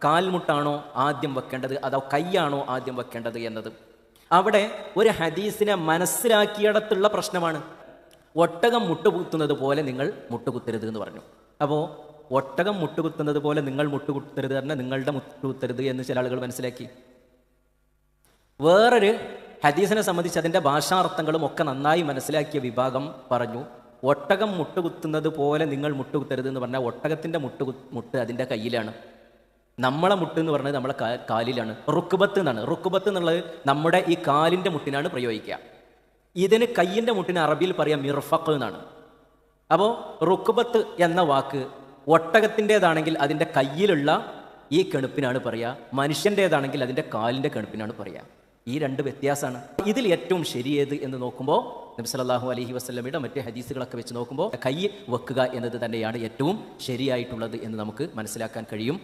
കാൽമുട്ടാണോ ആദ്യം വെക്കേണ്ടത് അതോ കൈയാണോ ആദ്യം വെക്കേണ്ടത് എന്നത്. അവിടെ ഒരു ഹദീസിനെ മനസ്സിലാക്കിയിടത്തുള്ള പ്രശ്നമാണ്. ഒട്ടകം മുട്ടുകുത്തുന്നത് പോലെ നിങ്ങൾ മുട്ടുകുത്തരുത് എന്ന് പറഞ്ഞു. അപ്പോൾ ഒട്ടകം മുട്ടുകുത്തുന്നത് പോലെ നിങ്ങൾ മുട്ടുകുത്തരുത് പറഞ്ഞാൽ നിങ്ങളുടെ മുട്ടുകുത്തരുത് എന്ന് ചില ആളുകൾ മനസ്സിലാക്കി. വേറൊരു ഹദീസിനെ സംബന്ധിച്ച് അതിൻ്റെ ഭാഷാർത്ഥങ്ങളും ഒക്കെ നന്നായി മനസ്സിലാക്കിയ വിഭാഗം പറഞ്ഞു, ഒട്ടകം മുട്ടുകുത്തുന്നത് പോലെ നിങ്ങൾ മുട്ടുകുത്തരുത് എന്ന് പറഞ്ഞാൽ ഒട്ടകത്തിൻ്റെ മുട്ട് അതിൻ്റെ കയ്യിലാണ്, നമ്മളെ മുട്ട് എന്ന് പറഞ്ഞത് നമ്മളെ കാലിലാണ്. റുക്കുബത്ത് എന്നാണ്. റുക്കുബത്ത് എന്നുള്ളത് നമ്മുടെ ഈ കാലിൻ്റെ മുട്ടിനാണ് പ്രയോഗിക്കുക. ഇതിന് കയ്യിൻ്റെ മുട്ടിന് അറബിയിൽ പറയാം മിർഫഖ് എന്നാണ്. അപ്പോൾ റുക്കുബത്ത് എന്ന വാക്ക് ഒട്ടകത്തിൻ്റേതാണെങ്കിൽ അതിൻ്റെ കയ്യിലുള്ള ഈ കെണുപ്പിനാണ് പറയുക, മനുഷ്യൻ്റേതാണെങ്കിൽ അതിൻ്റെ കാലിൻ്റെ കെണുപ്പിനാണ് പറയുക. ഈ രണ്ട് വ്യത്യാസമാണ്. ഇതിൽ ഏറ്റവും ശരിയേത് എന്ന് നോക്കുമ്പോൾ നബി സല്ലല്ലാഹു അലൈഹി വസല്ലമയുടെ മറ്റ് ഹദീസുകളൊക്കെ വെച്ച് നോക്കുമ്പോൾ കൈ വെക്കുക എന്നത് തന്നെയാണ് ഏറ്റവും ശരിയായിട്ടുള്ളത് എന്ന് നമുക്ക് മനസ്സിലാക്കാൻ കഴിയും.